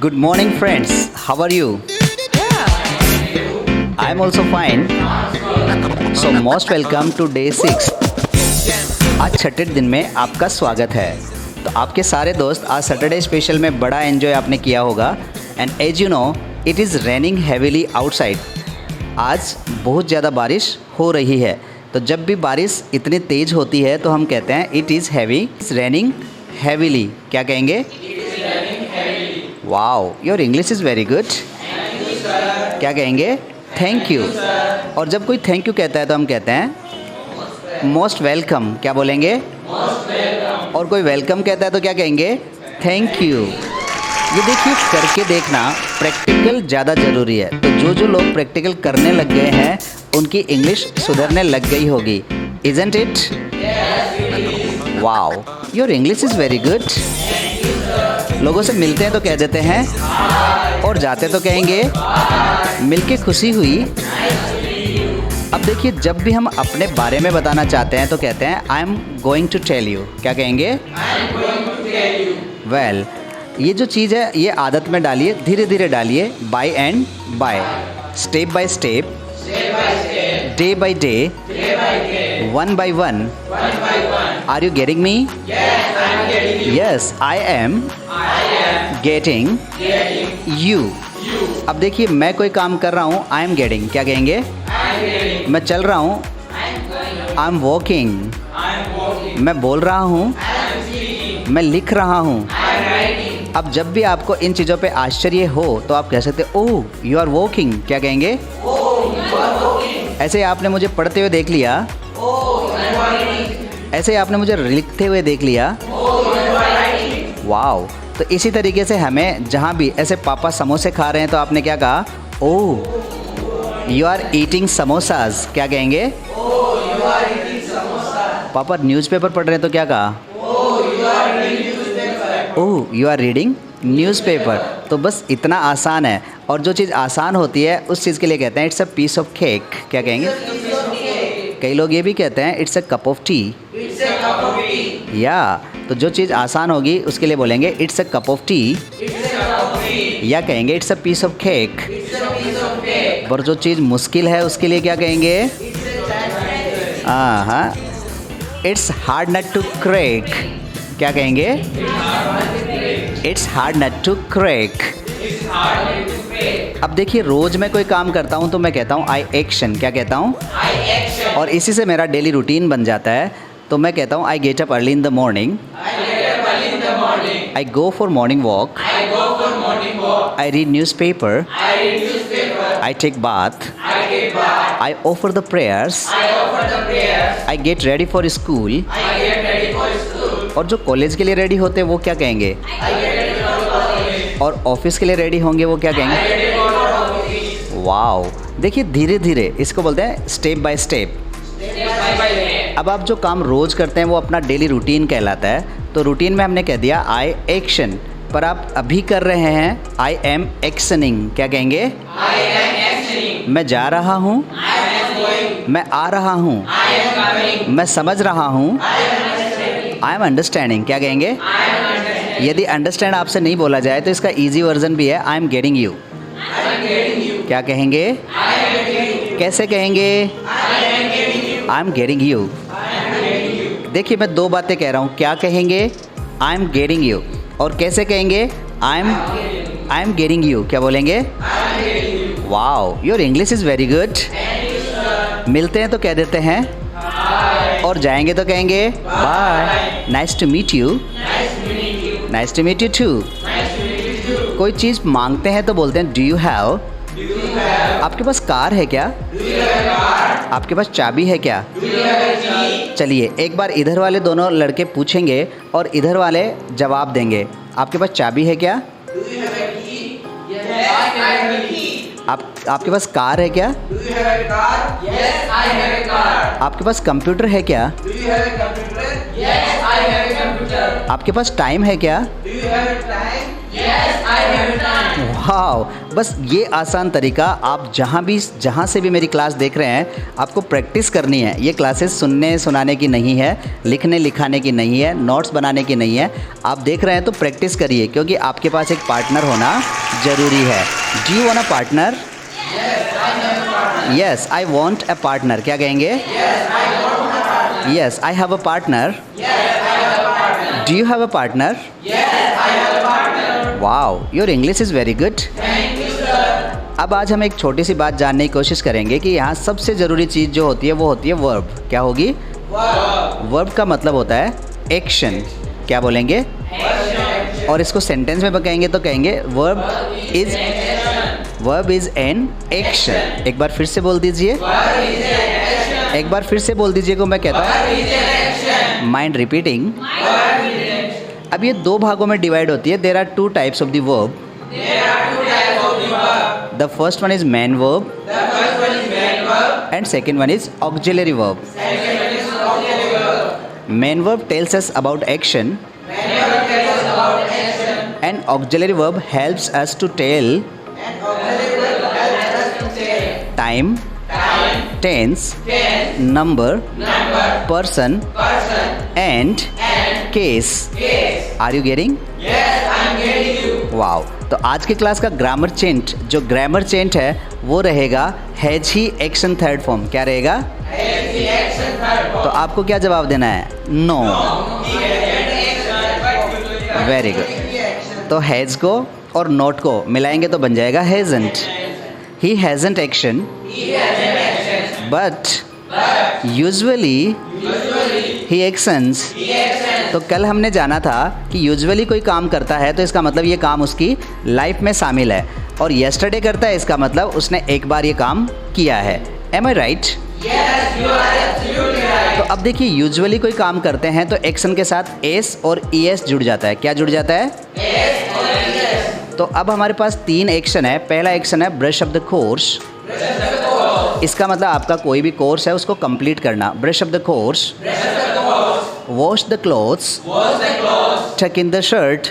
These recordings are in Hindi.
Good morning, friends. How are you? I'm also fine. So most welcome to day 6. आज छठे दिन में आपका स्वागत है। तो आपके सारे दोस्त आज सैटरडे स्पेशल में बड़ा एंजॉय आपने किया होगा। And as you know it is raining heavily outside. आज बहुत ज़्यादा बारिश हो रही है। तो जब भी बारिश इतनी तेज़ होती है तो हम कहते हैं it is heavy, it's raining heavily. क्या कहेंगे? Wow, your English is very good. क्या कहेंगे? Thank you. और जब कोई थैंक यू कहता है तो हम कहते हैं मोस्ट वेलकम। क्या बोलेंगे? और कोई वेलकम कहता है तो क्या कहेंगे? Thank you. ये देखिए, करके देखना प्रैक्टिकल ज़्यादा ज़रूरी है। तो जो लोग प्रैक्टिकल करने लग गए हैं उनकी इंग्लिश सुधरने लग गई होगी। Isn't it? Wow, your English is very good. लोगों से मिलते हैं तो कह देते हैं और जाते तो कहेंगे मिलके खुशी हुई। अब देखिए, जब भी हम अपने बारे में बताना चाहते हैं तो कहते हैं I am going to tell you. क्या कहेंगे? वेल, ये जो चीज़ है ये आदत में डालिए, धीरे धीरे डालिए, by and by, step by step, day by day, one by one. Are you getting me? Yes, I am getting you. अब देखिए, मैं कोई काम कर रहा हूँ, आई एम गेटिंग। क्या कहेंगे? मैं चल रहा हूँ, आई एम वॉकिंग। मैं बोल रहा हूँ, मैं लिख रहा हूँ। अब जब भी आपको इन चीज़ों पे आश्चर्य हो तो आप कह सकते हो ओह यू आर वॉकिंग। क्या कहेंगे? ऐसे आपने मुझे पढ़ते हुए देख लिया, ऐसे आपने मुझे लिखते हुए देख लिया। वाओ। तो इसी तरीके से हमें जहाँ भी ऐसे पापा समोसे खा रहे हैं तो आपने क्या कहा? Oh you are eating samosas. क्या कहेंगे? पापा न्यूज़पेपर पढ़ रहे हैं तो क्या कहा? Oh you are reading newspaper. तो बस इतना आसान है। और जो चीज़ आसान होती है उस चीज़ के लिए कहते हैं it's a piece of cake. क्या कहेंगे? कई लोग ये भी कहते हैं it's a cup of tea. या तो जो चीज़ आसान होगी उसके लिए बोलेंगे it's a cup of tea, या कहेंगे it's a piece of cake. पर जो चीज़ मुश्किल है उसके लिए क्या कहेंगे? हाँ, it's hard nut to crack. क्या कहेंगे? It's hard nut to crack. अब देखिए, रोज़ मैं कोई काम करता हूँ तो मैं कहता हूँ आई एक्शन। क्या कहता हूँ? और इसी से मेरा डेली रूटीन बन जाता है। तो मैं कहता हूँ I get up early in the morning, I go for morning walk, I read newspaper, I take bath, I offer the prayers, I get ready for school. और जो कॉलेज के लिए रेडी होते हैं वो क्या कहेंगे? और ऑफिस के लिए रेडी होंगे वो क्या कहेंगे? वाओ। देखिए, धीरे धीरे इसको बोलते हैं स्टेप बाय स्टेप। अब आप जो काम रोज़ करते हैं वो अपना डेली रूटीन कहलाता है। तो रूटीन में हमने कह दिया आई एक्शन, पर आप अभी कर रहे हैं आई एम एक्शनिंग। क्या कहेंगे? मैं जा रहा हूँ, मैं आ रहा हूँ, मैं समझ रहा हूँ, आई एम अंडरस्टैंडिंग। क्या कहेंगे? यदि अंडरस्टैंड आपसे नहीं बोला जाए तो इसका ईजी वर्जन भी है आई एम गेटिंग यू। क्या कहेंगे? कैसे कहेंगे? आई एम गेटिंग यू। देखिए, मैं दो बातें कह रहा हूँ। क्या कहेंगे? आई एम गेटिंग यू। और कैसे कहेंगे? आई एम गेटिंग यू। क्या बोलेंगे? Wow, your English is very good. मिलते हैं तो कह देते हैं और जाएंगे तो कहेंगे bye, nice to meet you, nice to meet you too. कोई चीज़ मांगते हैं तो बोलते हैं डू यू हैव। आपके पास कार है क्या? आपके पास चाबी है क्या? चलिए, एक बार इधर वाले दोनों लड़के पूछेंगे और इधर वाले जवाब देंगे। आपके पास चाबी है क्या? आपके पास कार है क्या? आपके पास कंप्यूटर है क्या? आपके पास टाइम है क्या? वाओ, बस ये आसान तरीका आप जहाँ से भी मेरी क्लास देख रहे हैं, आपको प्रैक्टिस करनी है। ये क्लासेस सुनने सुनाने की नहीं है, लिखने लिखाने की नहीं है, नोट्स बनाने की नहीं है। आप देख रहे हैं तो प्रैक्टिस करिए, क्योंकि आपके पास एक पार्टनर होना ज़रूरी है। Do you want a partner? Yes, I want a partner. क्या कहेंगे? Yes, I have a partner. Do you have a partner? Wow, your English is very good. अब आज हम एक छोटी सी बात जानने की कोशिश करेंगे कि यहाँ सबसे ज़रूरी चीज़ जो होती है वो होती है वर्ब। क्या होगी? वर्ब का मतलब होता है एक्शन। क्या बोलेंगे? और इसको सेंटेंस में कहेंगे तो कहेंगे वर्ब इज़ एन एक्शन। एक बार फिर से बोल दीजिए। एक बार फिर से बोल दीजिए को मैं कहता हूँ। Mind repeating. अब ये दो भागों में डिवाइड होती है। There are two types of the verb. The first one is main verb and second one is auxiliary verb. Main verb tells us about action and auxiliary verb helps us to tell time, tense, number, person and case. Are you getting? Wow, तो आज की क्लास का ग्रामर चेंज, जो ग्रामर चेंज है वो रहेगा has he action third form. क्या रहेगा? तो आपको क्या जवाब देना है? नो। Very good. तो हैज को और नॉट को मिलाएंगे तो बन जाएगा hasn't. He hasn't action but usually he actions. तो कल हमने जाना था कि यूजुअली कोई काम करता है तो इसका मतलब ये काम उसकी लाइफ में शामिल है, और यस्टरडे करता है इसका मतलब उसने एक बार ये काम किया है। एम आई राइट? तो अब देखिए, यूजुअली कोई काम करते हैं तो एक्शन के साथ एस और ई एस जुड़ जाता है। क्या जुड़ जाता है? तो अब हमारे पास तीन एक्शन है। पहला एक्शन है ब्रश अप द कोर्स। इसका मतलब आपका कोई भी कोर्स है उसको कंप्लीट करना। Brush up the course, wash the clothes, tuck in the shirt.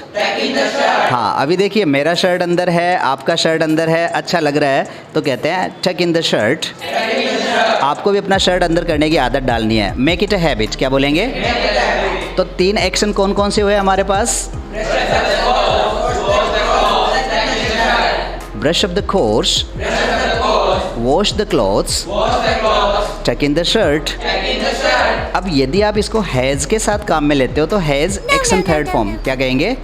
हाँ, अभी देखिए मेरा शर्ट अंदर है, आपका शर्ट अंदर है, अच्छा लग रहा है तो कहते हैं टक इन द शर्ट। आपको भी अपना शर्ट अंदर करने की आदत डालनी है। Make it a habit. क्या बोलेंगे? तो तीन एक्शन कौन कौन से हुए हमारे पास? Brush up the course, wash the clothes, tuck in the shirt. अब यदि आप इसको हैज़ के साथ काम में लेते हो तो हैज़ एक्शन थर्ड फॉर्म। क्या कहेंगे?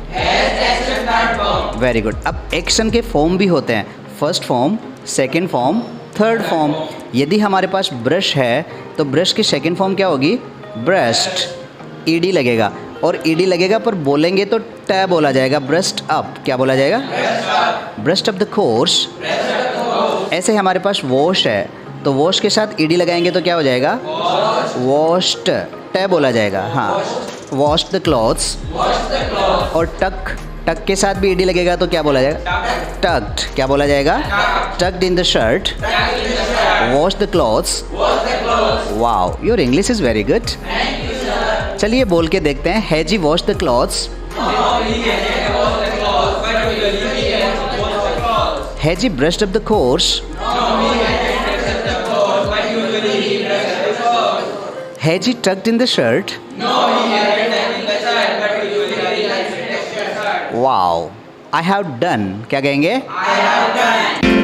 Very good. अब एक्शन के फॉर्म भी होते हैं, first form, second form, third form. यदि हमारे पास ब्रश है तो ब्रश की सेकंड फॉर्म क्या होगी? ब्रश्ड। ईडी लगेगा, और ईडी लगेगा पर बोलेंगे तो ट बोला जाएगा। Brushed up. क्या बोला जाएगा? Brushed up the course. ऐसे हमारे पास वॉश है तो वॉश के साथ ईडी लगाएंगे तो क्या हो जाएगा? वॉश्ड। ट बोला जाएगा। हाँ, वॉश्ड द क्लॉथ्स। और टक के साथ भी ईडी लगेगा तो क्या बोला जाएगा? टक्ड। क्या बोला जाएगा? Talked in the shirt, wash the clothes. Wow, your English is very good. चलिए बोल के देखते हैं। Has he wash the clothes? Has he brushed up the course? Has he tucked in the shirt? No, he hasn't tucked in the shirt, but usually he tucks in the shirt. Wow, I have done. क्या कहेंगे? I have done.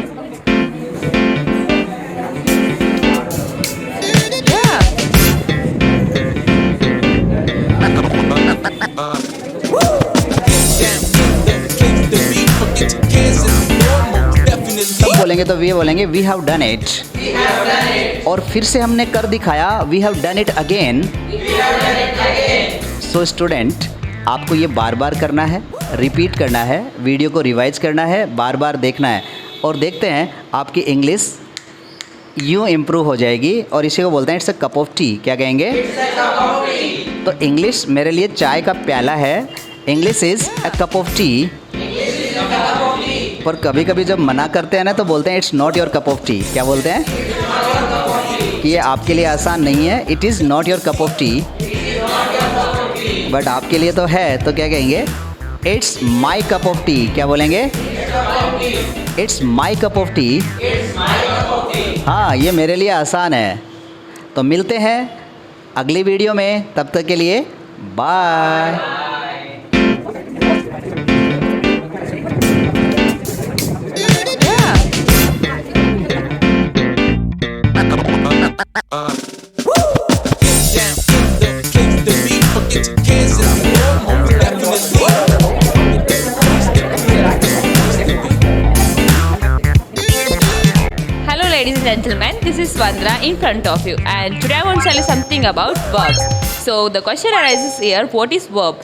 तब बोलेंगे तो वी बोलेंगे वी हैव डन इट। और फिर से हमने कर दिखाया, we have done it again. So student, आपको ये बार बार करना है, रिपीट करना है, वीडियो को रिवाइज करना है, बार बार देखना है, और देखते हैं आपकी इंग्लिश यूँ इम्प्रूव हो जाएगी। और इसी को बोलते हैं it's a cup of T. क्या कहेंगे? तो इंग्लिश मेरे लिए चाय का प्याला है। English is a cup of T. पर कभी कभी जब मना करते हैं ना तो बोलते हैं it's not your cup of T. क्या बोलते हैं? कि ये आपके लिए आसान नहीं है। It is not your cup of T, but आपके लिए तो है। तो क्या कहेंगे? It's my cup of T. क्या बोलेंगे? It's my cup of T. हाँ, ये मेरे लिए आसान है। तो मिलते हैं अगली वीडियो में, तब तक के लिए bye. Hello ladies and gentlemen, this is Vandra in front of you, and today I want to tell you something about verbs. So the question arises here, what is verb?